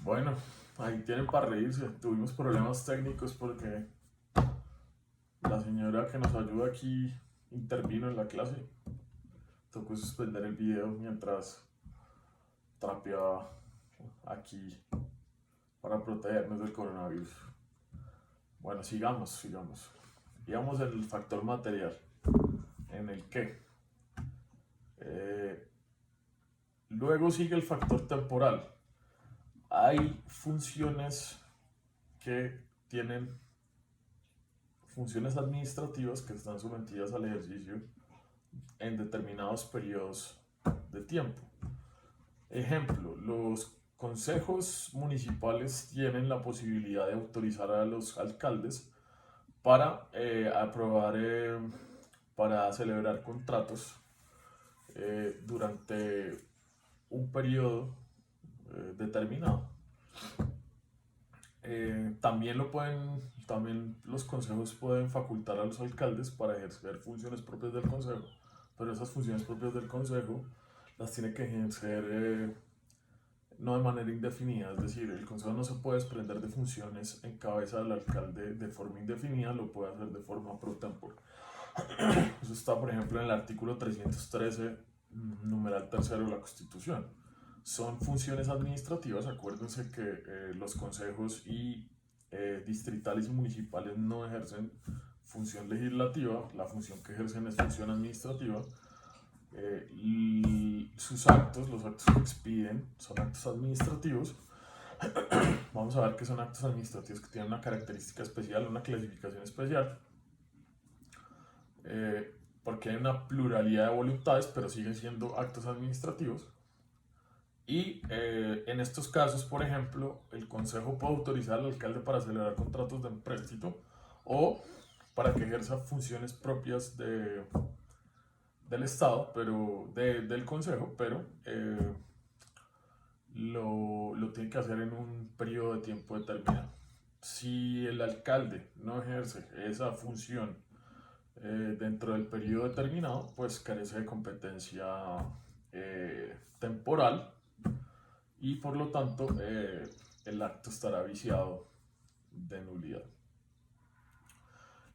Bueno, ahí tienen para reírse. Tuvimos problemas técnicos porque la señora que nos ayuda aquí intervino en la clase. Tocó suspender el video mientras trapeaba aquí para protegernos del coronavirus. Bueno, sigamos. Digamos el factor material, en el que. Eh, Luego sigue el factor temporal. Hay funciones que tienen funciones administrativas que están sometidas al ejercicio en determinados periodos de tiempo. Ejemplo, los consejos municipales tienen la posibilidad de autorizar a los alcaldes para aprobar, para celebrar contratos durante un periodo determinado. También los consejos pueden facultar a los alcaldes para ejercer funciones propias del consejo, pero esas funciones propias del consejo las tiene que ejercer no de manera indefinida, es decir, el consejo no se puede desprender de funciones en cabeza del alcalde de forma indefinida, lo puede hacer de forma pro tempore. Eso está, por ejemplo, en el artículo 313, numeral tercero de la Constitución. Son funciones administrativas. Acuérdense que los consejos distritales y municipales no ejercen función legislativa, la función que ejercen es función administrativa. Y sus actos, los actos que expiden, son actos administrativos. Vamos a ver que son actos administrativos que tienen una característica especial, una clasificación especial, porque hay una pluralidad de voluntades, pero siguen siendo actos administrativos. Y en estos casos, por ejemplo, el consejo puede autorizar al alcalde para celebrar contratos de empréstito o para que ejerza funciones propias del Estado, del consejo, pero lo tiene que hacer en un periodo de tiempo determinado. Si el alcalde no ejerce esa función dentro del periodo determinado, pues carece de competencia temporal y por lo tanto el acto estará viciado de nulidad.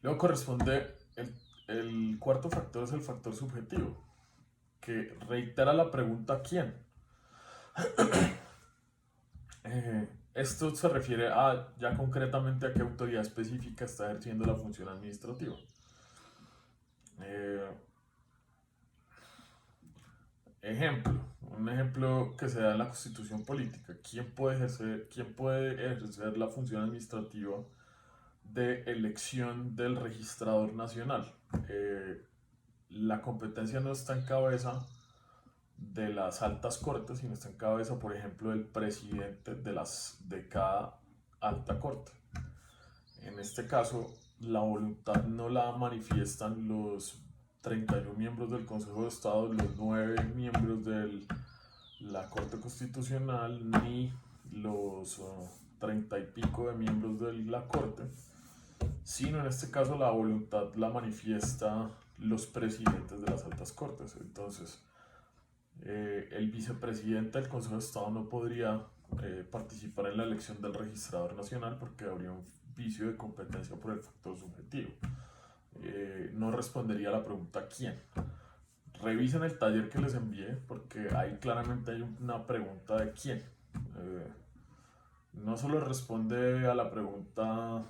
Luego corresponde el cuarto factor, es el factor subjetivo, que reitera la pregunta ¿quién? Esto se refiere a ya concretamente a qué autoridad específica está ejerciendo la función administrativa. Eh, un ejemplo que se da en la Constitución política. Quién puede ejercer la función administrativa de elección del registrador nacional? La competencia no está en cabeza de las altas cortes, sino está en cabeza, por ejemplo, del presidente de cada alta corte. En este caso, la voluntad no la manifiestan los 31 miembros del Consejo de Estado, los 9 miembros de la Corte Constitucional, ni los 30 y pico de miembros de la Corte, sino en este caso la voluntad la manifiesta los presidentes de las altas cortes. Entonces, el vicepresidente del Consejo de Estado no podría participar en la elección del registrador nacional porque habría un vicio de competencia por el factor subjetivo. No respondería a la pregunta ¿quién? Revisen el taller que les envié porque ahí claramente hay una pregunta de quién. No solo responde a la pregunta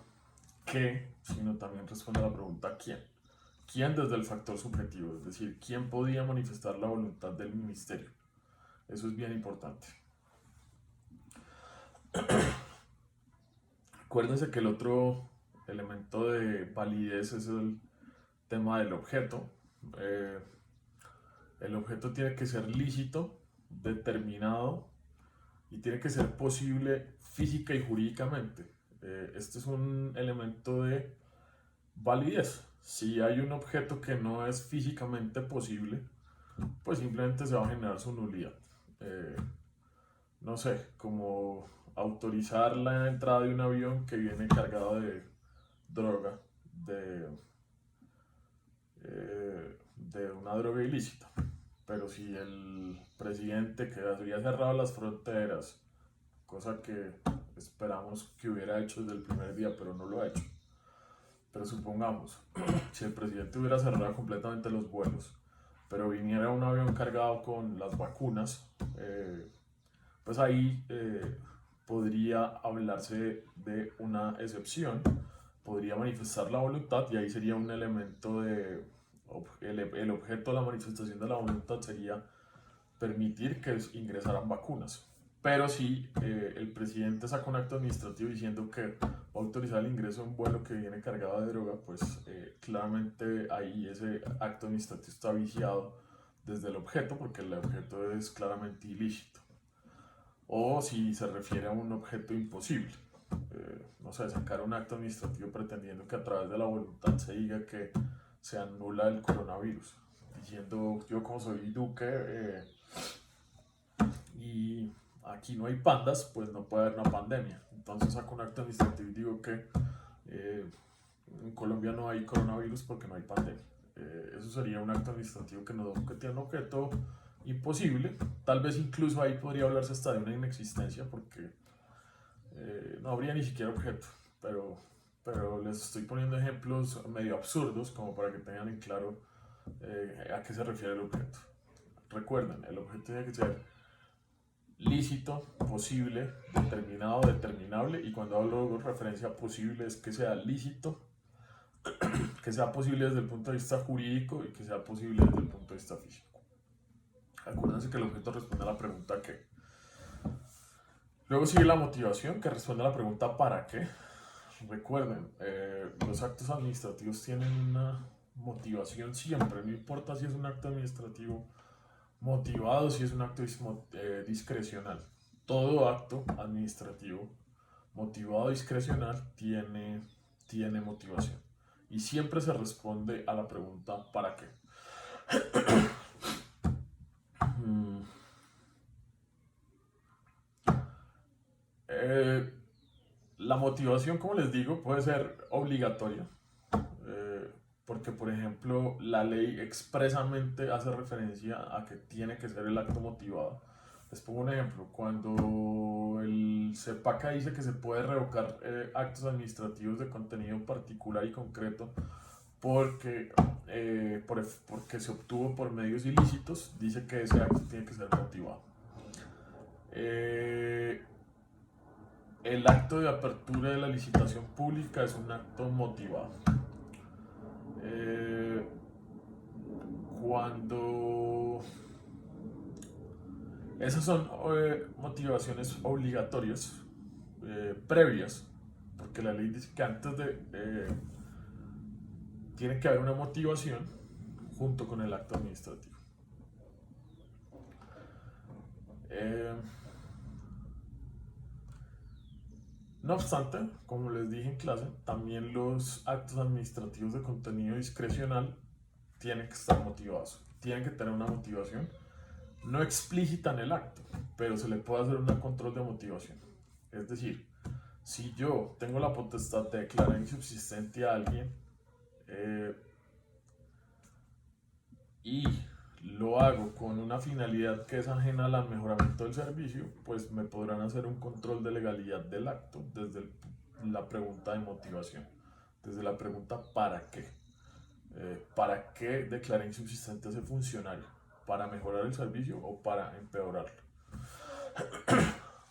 qué, sino también responde a la pregunta quién. ¿Quién desde el factor subjetivo? Es decir, ¿quién podía manifestar la voluntad del ministerio? Eso es bien importante. Acuérdense que el otro elemento de validez es el tema del objeto. Eh, el objeto tiene que ser lícito, determinado y tiene que ser posible física y jurídicamente. Este es un elemento de validez. Si hay un objeto que no es físicamente posible, pues simplemente se va a generar su nulidad. Eh, no sé, como autorizar la entrada de un avión que viene cargado de droga, de una droga ilícita. Pero si el presidente que había cerrado las fronteras cosa que esperamos que hubiera hecho desde el primer día, pero no lo ha hecho. Pero supongamos, si el presidente hubiera cerrado completamente los vuelos, pero viniera un avión cargado con las vacunas, pues ahí podría hablarse de una excepción, podría manifestar la voluntad y ahí sería un elemento de... El objeto de la manifestación de la voluntad sería permitir que ingresaran vacunas. Pero si el presidente saca un acto administrativo diciendo que va a autorizar el ingreso de un vuelo que viene cargado de droga, pues claramente ahí ese acto administrativo está viciado desde el objeto, porque el objeto es claramente ilícito. O si se refiere a un objeto imposible. No sé, sacar un acto administrativo pretendiendo que a través de la voluntad se diga que se anula el coronavirus. Diciendo, yo como soy Duque y aquí no hay pandas, pues no puede haber una pandemia. Entonces saco un acto administrativo y digo que en Colombia no hay coronavirus porque no hay pandemia. Eso sería un acto administrativo que tiene un objeto imposible. Tal vez incluso ahí podría hablarse hasta de una inexistencia porque no habría ni siquiera objeto. Pero les estoy poniendo ejemplos medio absurdos como para que tengan en claro a qué se refiere el objeto. Recuerden, el objeto tiene que ser lícito, posible, determinado, determinable, y cuando hablo de referencia posible es que sea lícito, que sea posible desde el punto de vista jurídico y que sea posible desde el punto de vista físico. Acuérdense que el objeto responde a la pregunta ¿qué? Luego sigue la motivación, que responde a la pregunta ¿para qué? Recuerden, los actos administrativos tienen una motivación siempre, no importa si es un acto administrativo motivado, si es un acto discrecional. Todo acto administrativo motivado discrecional tiene motivación. Y siempre se responde a la pregunta ¿para qué? La motivación, como les digo, puede ser obligatoria. Porque, por ejemplo, la ley expresamente hace referencia a que tiene que ser el acto motivado. Les pongo un ejemplo. Cuando el CEPACA dice que se puede revocar actos administrativos de contenido particular y concreto porque se obtuvo por medios ilícitos, dice que ese acto tiene que ser motivado. El acto de apertura de la licitación pública es un acto motivado. Cuando esas son motivaciones obligatorias, previas, porque la ley dice que antes de tiene que haber una motivación junto con el acto administrativo. No obstante, como les dije en clase, también los actos administrativos de contenido discrecional tienen que estar motivados, tienen que tener una motivación no explícita en el acto, pero se le puede hacer un control de motivación. Es decir, si yo tengo la potestad de declarar insubsistente a alguien y lo hago con una finalidad que es ajena al mejoramiento del servicio, pues me podrán hacer un control de legalidad del acto desde la pregunta de motivación, desde la pregunta ¿para qué? ¿Para qué declaré insubsistente a ese funcionario? ¿Para mejorar el servicio o para empeorarlo?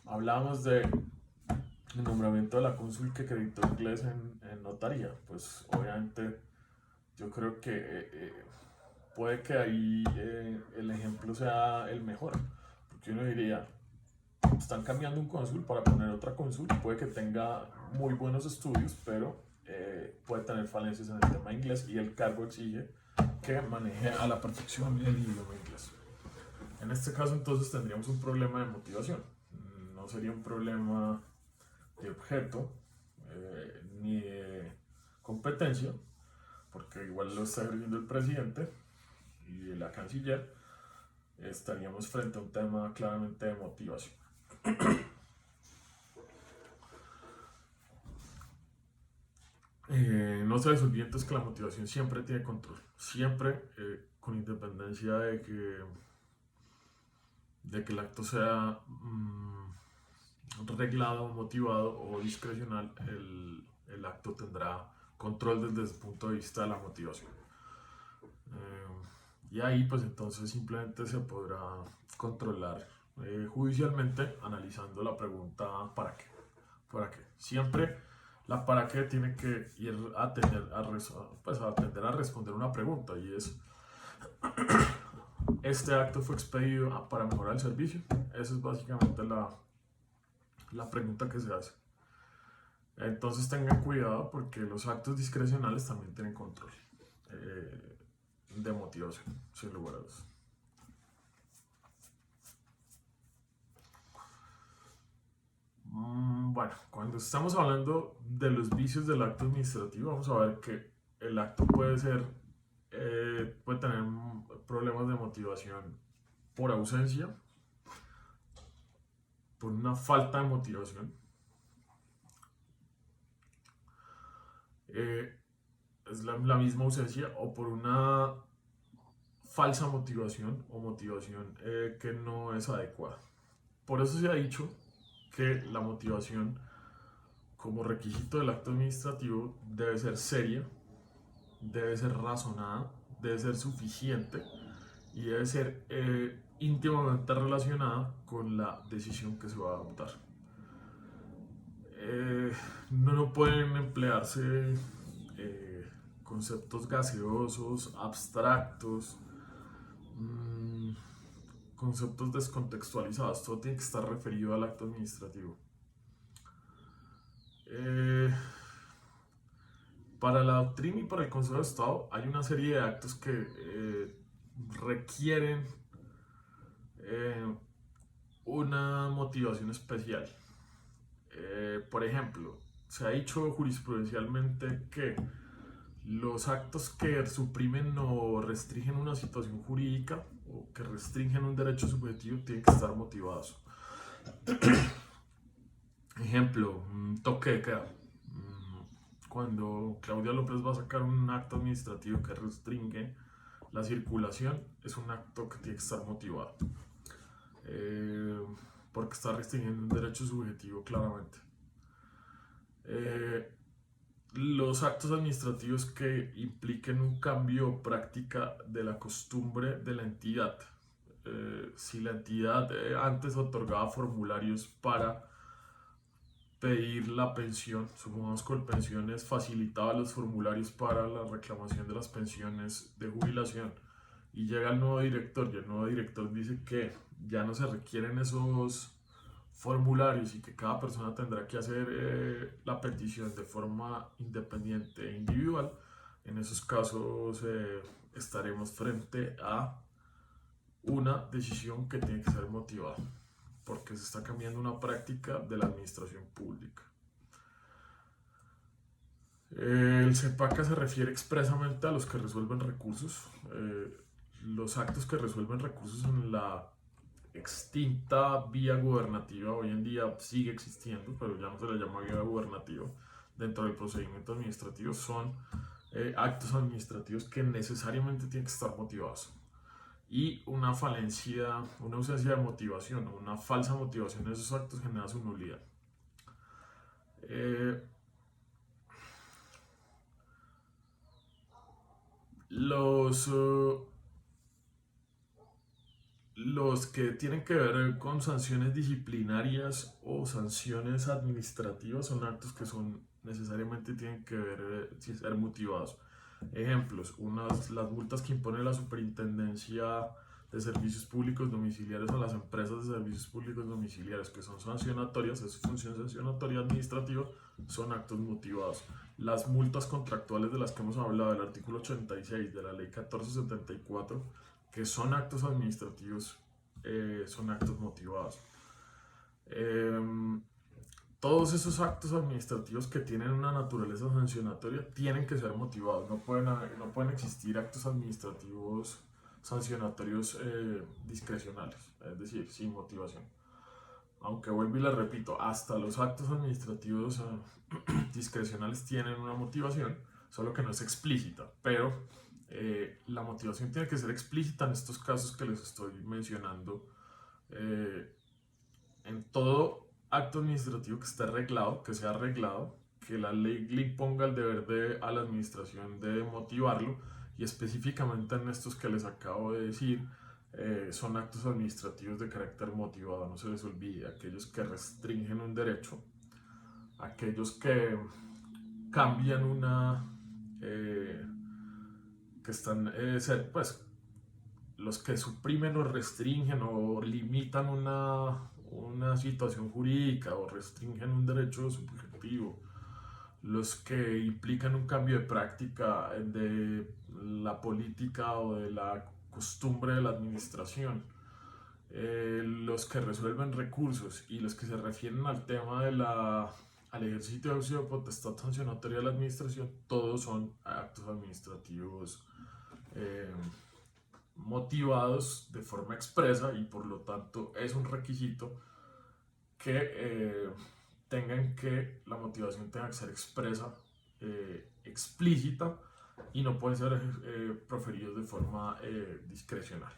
Hablábamos de el nombramiento de la cónsul que acreditó inglés en notaría. Pues obviamente yo creo que puede que ahí el ejemplo sea el mejor, porque uno diría, están cambiando un cónsul para poner otra cónsul, puede que tenga muy buenos estudios, pero puede tener falencias en el tema inglés y el cargo exige que maneje a la perfección el idioma inglés. En este caso entonces tendríamos un problema de motivación, no sería un problema de objeto ni de competencia, porque igual lo está ejerciendo el presidente y la canciller. Estaríamos frente a un tema claramente de motivación. No se les olvide entonces que la motivación siempre tiene control, siempre con independencia de que el acto sea reglado, motivado o discrecional, el acto tendrá control desde el punto de vista de la motivación. Y ahí pues entonces simplemente se podrá controlar judicialmente analizando la pregunta ¿para qué? ¿Para qué? Siempre la para qué tiene que ir a atender a responder una pregunta, y es: ¿este acto fue expedido para mejorar el servicio? Esa es básicamente la pregunta que se hace. Entonces tengan cuidado porque los actos discrecionales también tienen control de motivación, sin lugar a dudas. Bueno, cuando estamos hablando de los vicios del acto administrativo, vamos a ver que el acto puede tener problemas de motivación por ausencia, por una falta de motivación, es la misma ausencia, o por una falsa motivación o motivación que no es adecuada. Por eso se ha dicho que la motivación como requisito del acto administrativo debe ser seria, debe ser razonada, debe ser suficiente y debe ser íntimamente relacionada con la decisión que se va a adoptar. No pueden emplearse conceptos gaseosos, abstractos, conceptos descontextualizados. Todo tiene que estar referido al acto administrativo. Para la doctrina y para el Consejo de Estado hay una serie de actos que requieren una motivación especial. Por ejemplo, se ha dicho jurisprudencialmente que los actos que suprimen o restringen una situación jurídica o que restringen un derecho subjetivo tienen que estar motivados. Ejemplo, un toque de queda. Cuando Claudia López va a sacar un acto administrativo que restringe la circulación, es un acto que tiene que estar motivado, porque está restringiendo un derecho subjetivo claramente. Los actos administrativos que impliquen un cambio o práctica de la costumbre de la entidad. Si la entidad antes otorgaba formularios para pedir la pensión, supongamos que Colpensiones facilitaba los formularios para la reclamación de las pensiones de jubilación, y llega el nuevo director y el nuevo director dice que ya no se requieren esos formularios y que cada persona tendrá que hacer la petición de forma independiente e individual. En esos casos estaremos frente a una decisión que tiene que ser motivada, porque se está cambiando una práctica de la administración pública. El CEPACA se refiere expresamente a los que resuelven recursos. Los actos que resuelven recursos en la extinta vía gubernativa, hoy en día sigue existiendo, pero ya no se le llama vía gubernativa dentro del procedimiento administrativo, son actos administrativos que necesariamente tienen que estar motivados. Y una falencia, una ausencia de motivación, una falsa motivación de esos actos genera su nulidad. Los que tienen que ver con sanciones disciplinarias o sanciones administrativas son actos que necesariamente tienen que ser motivados. Ejemplos: las multas que impone la Superintendencia de Servicios Públicos Domiciliarios a las empresas de servicios públicos domiciliarios, que son sancionatorias, es función sancionatoria administrativa, son actos motivados. Las multas contractuales de las que hemos hablado, del artículo 86 de la ley 1474, que son actos administrativos, son actos motivados. Todos esos actos administrativos que tienen una naturaleza sancionatoria tienen que ser motivados. No pueden existir actos administrativos sancionatorios discrecionales, es decir, sin motivación. Aunque vuelvo y le repito, hasta los actos administrativos discrecionales tienen una motivación, solo que no es explícita, pero la motivación tiene que ser explícita en estos casos que les estoy mencionando. En todo acto administrativo que esté arreglado, que sea arreglado, que la ley le imponga el deber a la administración de motivarlo, y específicamente en estos que les acabo de decir, son actos administrativos de carácter motivado. No se les olvide, aquellos que restringen un derecho, aquellos que cambian que están, pues, los que suprimen o restringen o limitan una situación jurídica o restringen un derecho subjetivo, los que implican un cambio de práctica de la política o de la costumbre de la administración, los que resuelven recursos y los que se refieren al tema al ejercicio de uso de potestad sancionatoria de la administración, todos son actos administrativos eh, motivados de forma expresa, y por lo tanto es un requisito que tengan que la motivación tenga que ser expresa, explícita, y no pueden ser proferidos de forma discrecional.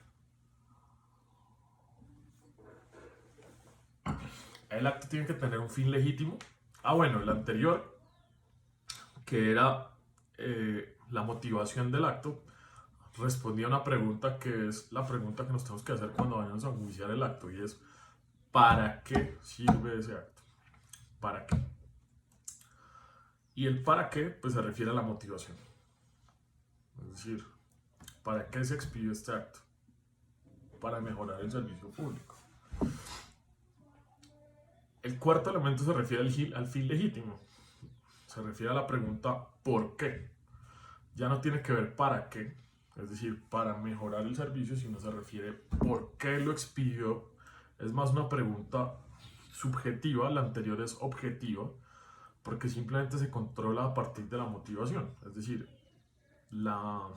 El acto tiene que tener un fin legítimo. Bueno, el anterior, que era la motivación del acto, respondía a una pregunta que es la pregunta que nos tenemos que hacer cuando vayamos a enjuiciar el acto, y es: ¿para qué sirve ese acto? ¿Para qué? Y el para qué pues se refiere a la motivación. Es decir, ¿para qué se expidió este acto? Para mejorar el servicio público. El cuarto elemento se refiere al fin legítimo. Se refiere a la pregunta ¿por qué? Ya no tiene que ver para qué, es decir, para mejorar el servicio, sino se refiere por qué lo expidió. Es más una pregunta subjetiva, la anterior es objetiva, porque simplemente se controla a partir de la motivación. Es decir, la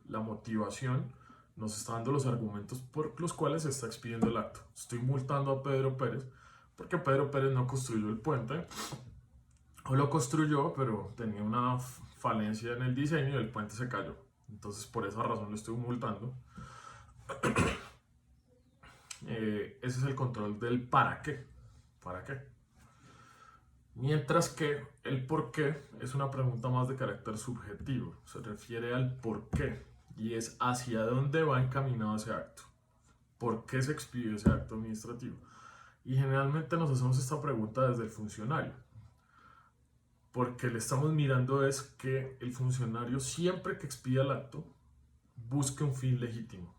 motivación nos está dando los argumentos por los cuales se está expidiendo el acto. Estoy multando a Pedro Pérez porque Pedro Pérez no construyó el puente, o lo construyó, pero tenía una falencia en el diseño y el puente se cayó. Entonces, por esa razón lo estoy multando. Ese es el control del para qué. ¿Para qué? Mientras que el por qué es una pregunta más de carácter subjetivo. Se refiere al por qué y es hacia dónde va encaminado ese acto. ¿Por qué se expidió ese acto administrativo? Y generalmente nos hacemos esta pregunta desde el funcionario, porque le estamos mirando es que el funcionario, siempre que expida el acto, busque un fin legítimo,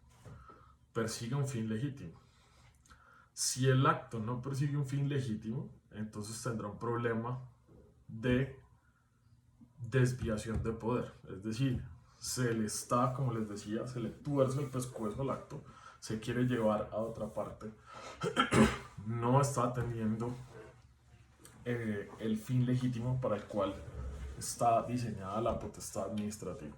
persiga un fin legítimo. Si el acto no persigue un fin legítimo, entonces tendrá un problema de desviación de poder. Es decir, se le está, como les decía, se le tuerce el pescuezo al acto, se quiere llevar a otra parte, no está atendiendo el fin legítimo para el cual está diseñada la potestad administrativa.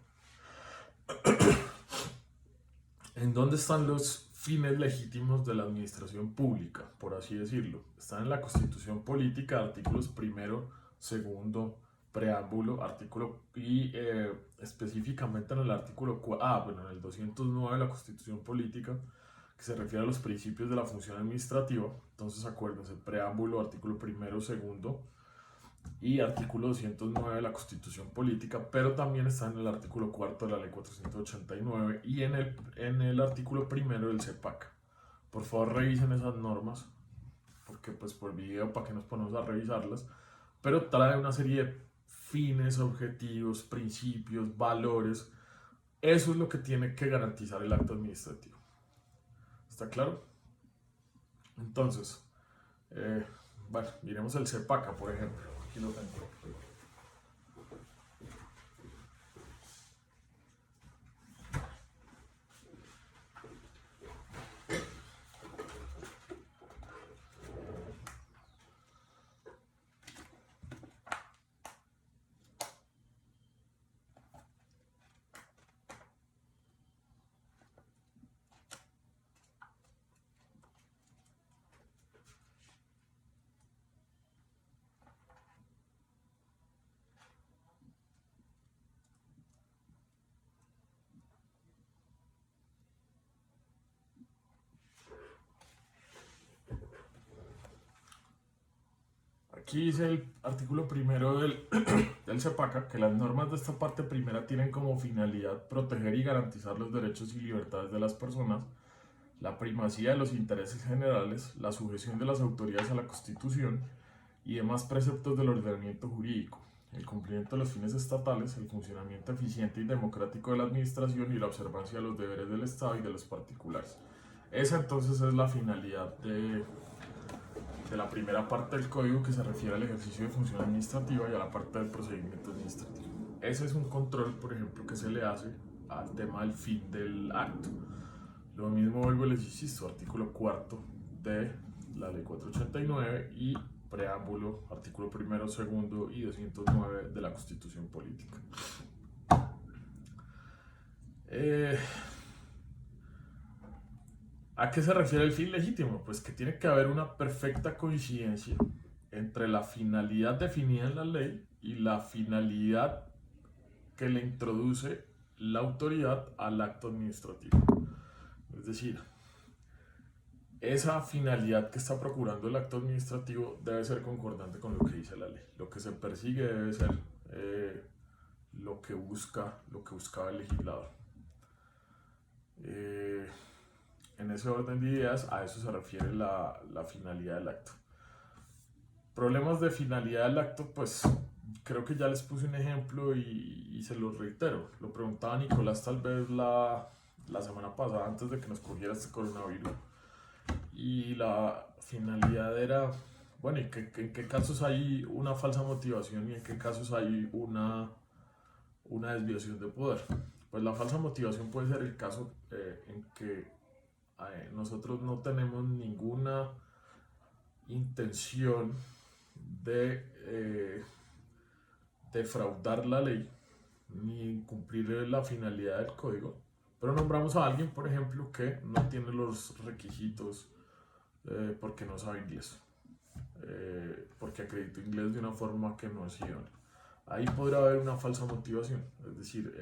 ¿En dónde están los fines legítimos de la administración pública, por así decirlo? Están en la Constitución Política, artículos primero, segundo, preámbulo, artículo, y específicamente en el artículo, en el 209 de la Constitución Política, que se refiere a los principios de la función administrativa. Entonces acuérdense, preámbulo, artículo primero, segundo y artículo 209 de la Constitución Política, pero también está en el artículo cuarto de la Ley 489 y en el artículo primero del CEPAC. Por favor, revisen esas normas, porque pues por video, para que nos ponemos a revisarlas, pero trae una serie de fines, objetivos, principios, valores. Eso es lo que tiene que garantizar el acto administrativo. ¿Está claro? Entonces, bueno, miremos el CEPACA, por ejemplo. Aquí lo tengo. Aquí dice el artículo primero del CEPACA que las normas de esta parte primera tienen como finalidad proteger y garantizar los derechos y libertades de las personas, la primacía de los intereses generales, la sujeción de las autoridades a la Constitución y demás preceptos del ordenamiento jurídico, el cumplimiento de los fines estatales, el funcionamiento eficiente y democrático de la administración y la observancia de los deberes del Estado y de los particulares. Esa entonces es la finalidad de la primera parte del código, que se refiere al ejercicio de función administrativa, y a la parte del procedimiento administrativo. Ese es un control, por ejemplo, que se le hace al tema del fin del acto. Lo mismo vuelvo y les insisto, artículo cuarto de la ley 489 y preámbulo, artículo primero, segundo y 209 de la Constitución Política. ¿A qué se refiere el fin legítimo? Pues que tiene que haber una perfecta coincidencia entre la finalidad definida en la ley y la finalidad que le introduce la autoridad al acto administrativo. Es decir, esa finalidad que está procurando el acto administrativo debe ser concordante con lo que dice la ley. Lo que se persigue debe ser lo que buscaba el legislador. En ese orden de ideas, a eso se refiere la finalidad del acto. Problemas de finalidad del acto, pues creo que ya les puse un ejemplo y se los reitero. Lo preguntaba Nicolás tal vez la semana pasada, antes de que nos cogiera este coronavirus. Y la finalidad era, bueno, ¿en qué casos hay una falsa motivación y en qué casos hay una desviación de poder? Pues la falsa motivación puede ser el caso en que nosotros no tenemos ninguna intención de defraudar la ley ni incumplir la finalidad del código, pero nombramos a alguien, por ejemplo, que no tiene los requisitos porque no sabe inglés, porque acreditó inglés de una forma que no es idónea. Ahí podrá haber una falsa motivación, es decir,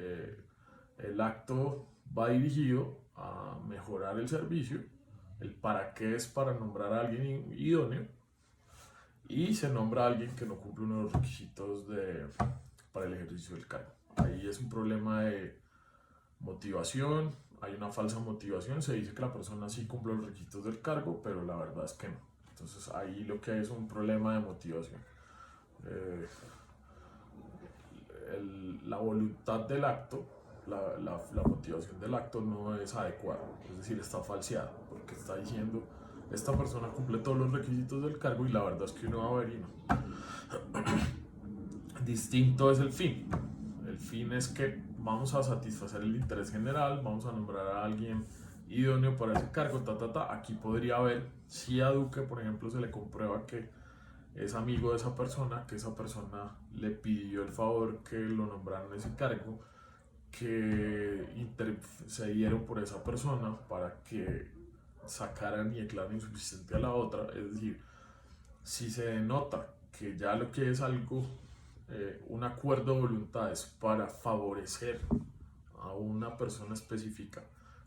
el acto va dirigido a mejorar el servicio, el para qué es para nombrar a alguien idóneo, y se nombra a alguien que no cumple uno de los requisitos para el ejercicio del cargo. Ahí es un problema de motivación, hay una falsa motivación, se dice que la persona sí cumple los requisitos del cargo, pero la verdad es que no. Entonces ahí lo que hay es un problema de motivación. La voluntad del acto, la motivación del acto no es adecuada, es decir, está falseada, porque está diciendo, esta persona cumple todos los requisitos del cargo, y la verdad es que uno va a ver y no. Distinto es el fin. El fin es que vamos a satisfacer el interés general, vamos a nombrar a alguien idóneo para ese cargo, Aquí podría haber, si a Duque, por ejemplo, se le comprueba que es amigo de esa persona, que esa persona le pidió el favor que lo nombraran en ese cargo, que intercedieron por esa persona para que sacaran y declararan insuficiente a la otra. Es decir, si se denota que ya lo que es algo, un acuerdo de voluntades para favorecer a una persona específica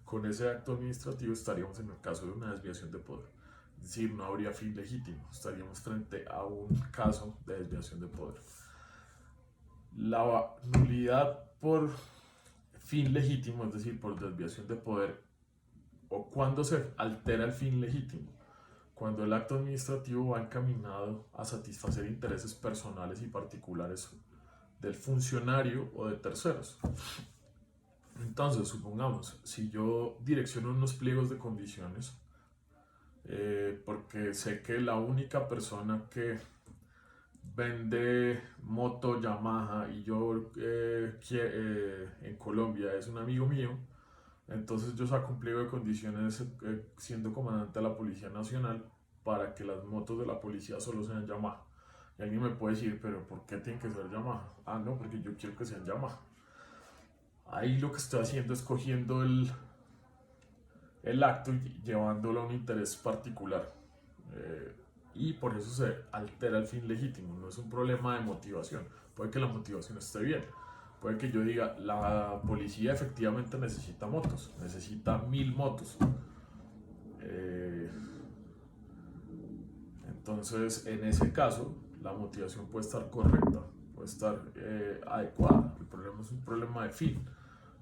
con ese acto administrativo, estaríamos en el caso de una desviación de poder. Es decir, no habría fin legítimo, estaríamos frente a un caso de desviación de poder. La nulidad por fin legítimo, es decir, por desviación de poder, o cuando se altera el fin legítimo, cuando el acto administrativo va encaminado a satisfacer intereses personales y particulares del funcionario o de terceros. Entonces, supongamos, si yo direcciono unos pliegos de condiciones, porque sé que la única persona que vende moto Yamaha y yo en Colombia es un amigo mío, entonces yo saco un pliego de condiciones siendo comandante de la Policía Nacional para que las motos de la policía solo sean Yamaha. Y alguien me puede decir, pero ¿por qué tienen que ser Yamaha? Ah, no, porque yo quiero que sean Yamaha. Ahí lo que estoy haciendo es cogiendo el acto y llevándolo a un interés particular. Y por eso se altera el fin legítimo. No es un problema de motivación. Puede que la motivación esté bien. Puede que yo diga, la policía efectivamente necesita motos, necesita 1000 motos. Entonces, en ese caso, la motivación puede estar correcta, puede estar adecuada. El problema es un problema de fin,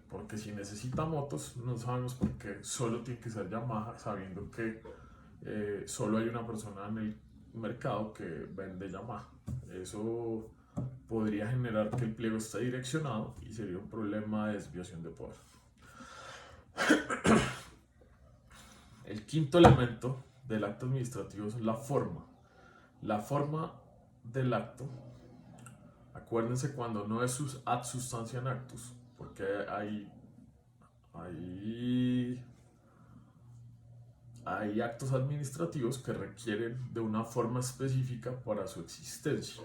porque si necesita motos, no sabemos por qué solo tiene que ser Yamaha, sabiendo que solo hay una persona en el mercado que vende Yamaha. Eso podría generar que el pliego esté direccionado y sería un problema de desviación de poder. El quinto elemento del acto administrativo es la forma. La forma del acto, acuérdense cuando no es ad substantiam actus, porque hay actos administrativos que requieren de una forma específica para su existencia.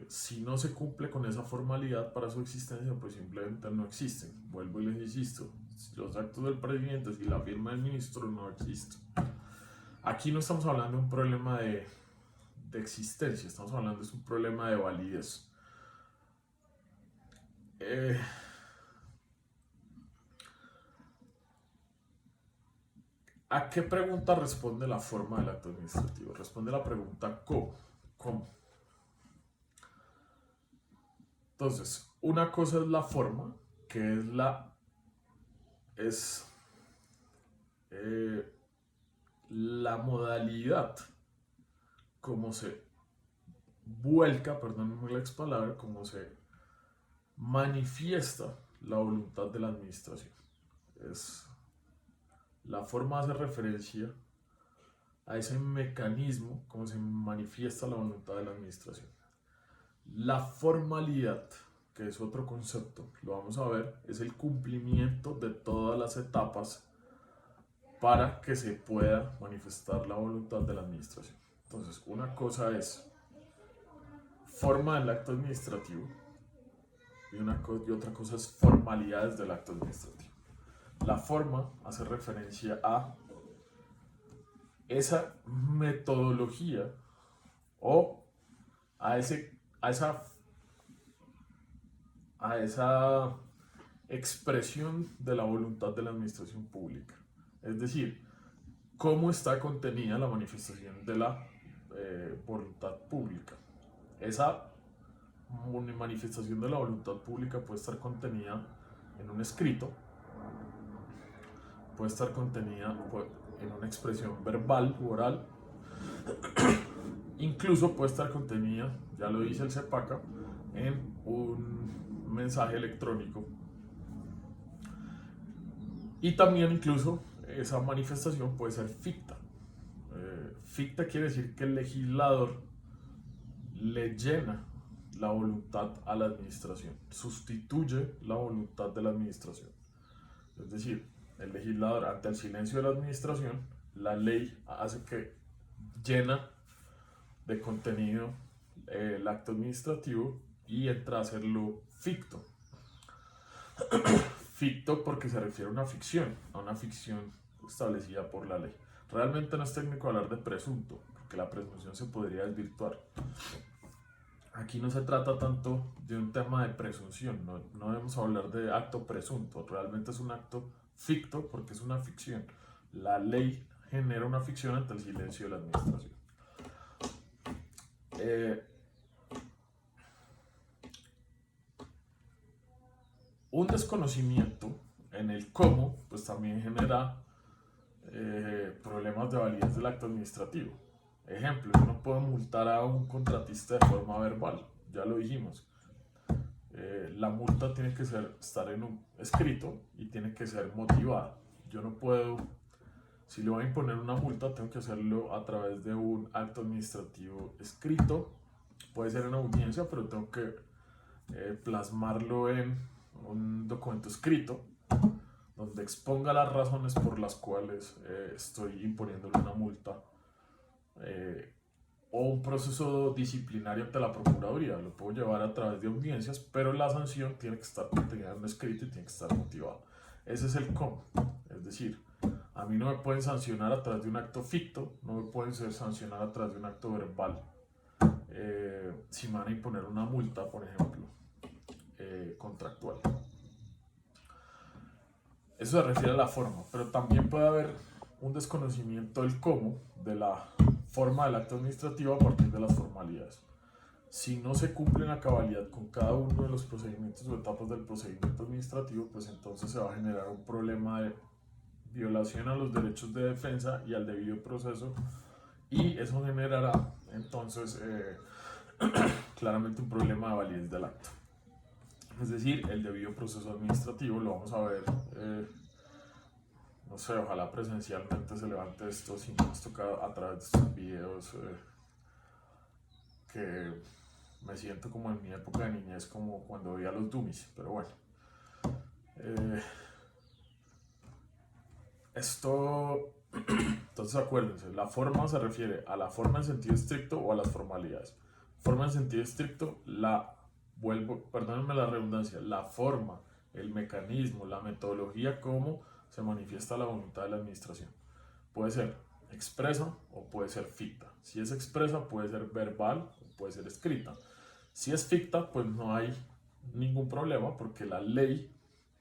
Si no se cumple con esa formalidad para su existencia, pues simplemente no existen. Vuelvo y les insisto, los actos del presidente y la firma del ministro no existen. Aquí no estamos hablando de un problema de existencia, estamos hablando de un problema de validez. ¿A qué pregunta responde la forma del acto administrativo? Responde la pregunta ¿cómo? ¿Cómo? Entonces, una cosa es la forma, que es la modalidad como se vuelca, perdónenme la palabra, como se manifiesta la voluntad de la administración. La forma hace referencia a ese mecanismo como se manifiesta la voluntad de la administración. La formalidad, que es otro concepto, lo vamos a ver, es el cumplimiento de todas las etapas para que se pueda manifestar la voluntad de la administración. Entonces, una cosa es forma del acto administrativo y otra cosa es formalidades del acto administrativo. La forma hace referencia a esa metodología o a esa expresión de la voluntad de la administración pública. Es decir, cómo está contenida la manifestación de la voluntad pública. Esa manifestación de la voluntad pública puede estar contenida en un escrito, puede estar contenida en una expresión verbal u oral, incluso puede estar contenida, ya lo dice el CEPACA, en un mensaje electrónico. Y también incluso esa manifestación puede ser ficta. Ficta quiere decir que el legislador le llena la voluntad a la administración, sustituye la voluntad de la administración. Es decir, el legislador, ante el silencio de la administración, la ley hace que llena de contenido el acto administrativo y entra a hacerlo ficto. Ficto porque se refiere a una ficción establecida por la ley. Realmente no es técnico hablar de presunto, porque la presunción se podría desvirtuar. Aquí no se trata tanto de un tema de presunción, no debemos hablar de acto presunto, realmente es un acto ficto porque es una ficción. La ley genera una ficción ante el silencio de la administración. Un desconocimiento en el cómo, pues también genera problemas de validez del acto administrativo. Ejemplo, yo no puedo multar a un contratista de forma verbal, ya lo dijimos. La multa tiene que estar en un escrito y tiene que ser motivada. Yo no puedo, si le voy a imponer una multa, tengo que hacerlo a través de un acto administrativo escrito. Puede ser en audiencia, pero tengo que plasmarlo en un documento escrito donde exponga las razones por las cuales estoy imponiéndole una multa o un proceso disciplinario ante la Procuraduría. Lo puedo llevar a través de audiencias, pero la sanción tiene que estar contenida en un escrito y tiene que estar motivada. Ese es el cómo. Es decir, a mí no me pueden sancionar a través de un acto ficto, no me pueden sancionar a través de un acto verbal. Si me van a imponer una multa, por ejemplo, contractual. Eso se refiere a la forma, pero también puede haber un desconocimiento del cómo, de la forma del acto administrativo a partir de las formalidades. Si no se cumplen a cabalidad con cada uno de los procedimientos o etapas del procedimiento administrativo, pues entonces se va a generar un problema de violación a los derechos de defensa y al debido proceso, y eso generará entonces claramente un problema de validez del acto. Es decir, el debido proceso administrativo lo vamos a ver, no sé, ojalá presencialmente se levante esto, si no nos toca a través de estos videos, que me siento como en mi época de niñez, como cuando veía los dummies, pero bueno. Esto, entonces acuérdense, la forma se refiere a la forma en sentido estricto o a las formalidades. Forma en sentido estricto, perdónenme la redundancia, la forma, el mecanismo, la metodología, cómo se manifiesta la voluntad de la administración. Puede ser expresa o puede ser ficta. Si es expresa, puede ser verbal o puede ser escrita. Si es ficta, pues no hay ningún problema porque la ley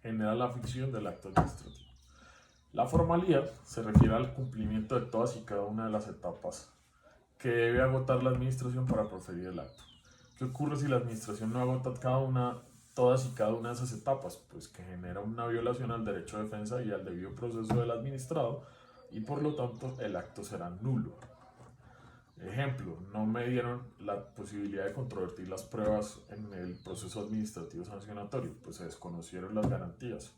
genera la ficción del acto administrativo. La formalidad se refiere al cumplimiento de todas y cada una de las etapas que debe agotar la administración para proferir el acto. ¿Qué ocurre si la administración no agota todas y cada una de esas etapas? Pues que genera una violación al derecho de defensa y al debido proceso del administrado, y por lo tanto el acto será nulo. Ejemplo, no me dieron la posibilidad de controvertir las pruebas en el proceso administrativo sancionatorio, pues se desconocieron las garantías.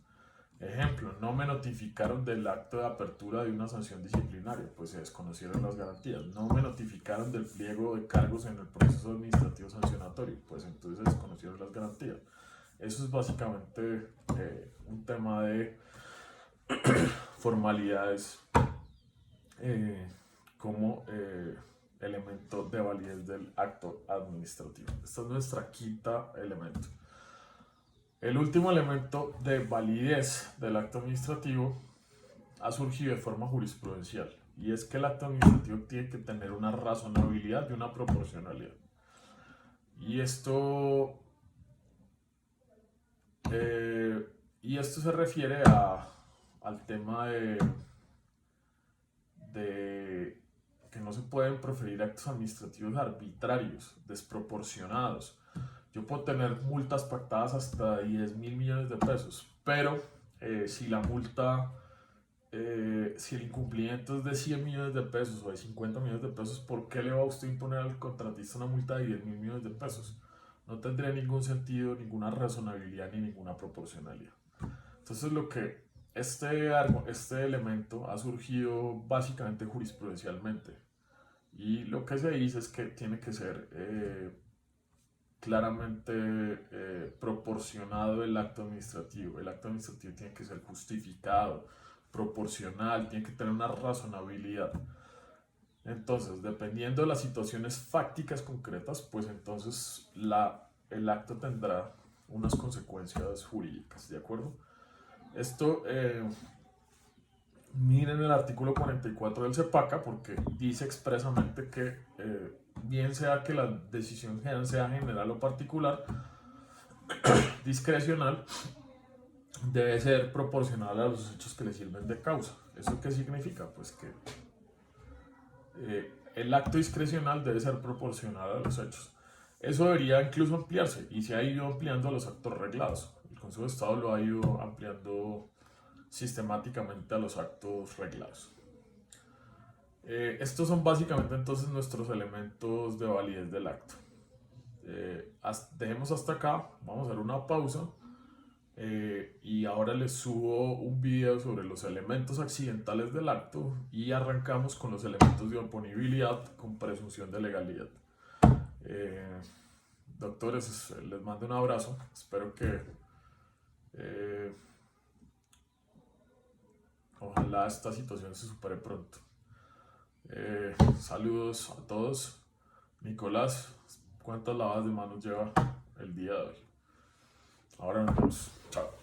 Ejemplo, no me notificaron del acto de apertura de una sanción disciplinaria, pues se desconocieron las garantías. No me notificaron del pliego de cargos en el proceso administrativo sancionatorio, pues entonces se desconocieron las garantías. Eso es básicamente un tema de formalidades como elemento de validez del acto administrativo. Esta es nuestra quinta elemento. El último elemento de validez del acto administrativo ha surgido de forma jurisprudencial, y es que el acto administrativo tiene que tener una razonabilidad y una proporcionalidad. Y esto se refiere al tema de que no se pueden proferir actos administrativos arbitrarios, desproporcionados. Yo puedo tener multas pactadas hasta 10.000 millones de pesos, pero si la multa, si el incumplimiento es de 100 millones de pesos o de 50 millones de pesos, ¿por qué le va a usted imponer al contratista una multa de 10.000 millones de pesos? No tendría ningún sentido, ninguna razonabilidad ni ninguna proporcionalidad. Entonces este elemento ha surgido básicamente jurisprudencialmente, y lo que se dice es que tiene que ser claramente proporcionado el acto administrativo. El acto administrativo tiene que ser justificado, proporcional, tiene que tener una razonabilidad. Entonces, dependiendo de las situaciones fácticas concretas, pues entonces el acto tendrá unas consecuencias jurídicas, ¿de acuerdo? Esto, miren el artículo 44 del CEPACA, porque dice expresamente que bien sea que la decisión sea general o particular, discrecional, debe ser proporcional a los hechos que le sirven de causa. ¿Eso qué significa? Pues que el acto discrecional debe ser proporcional a los hechos. Eso debería incluso ampliarse, y se ha ido ampliando a los actos reglados. El Consejo de Estado lo ha ido ampliando sistemáticamente a los actos reglados. Estos son básicamente entonces nuestros elementos de validez del acto. Dejemos hasta acá, vamos a hacer una pausa, y ahora les subo un video sobre los elementos accidentales del acto, y arrancamos con los elementos de oponibilidad con presunción de legalidad. Doctores, les mando un abrazo, espero que ojalá esta situación se supere pronto. Saludos a todos. Nicolás, ¿cuántas lavadas de manos lleva el día de hoy? Ahora nos vemos. Chao.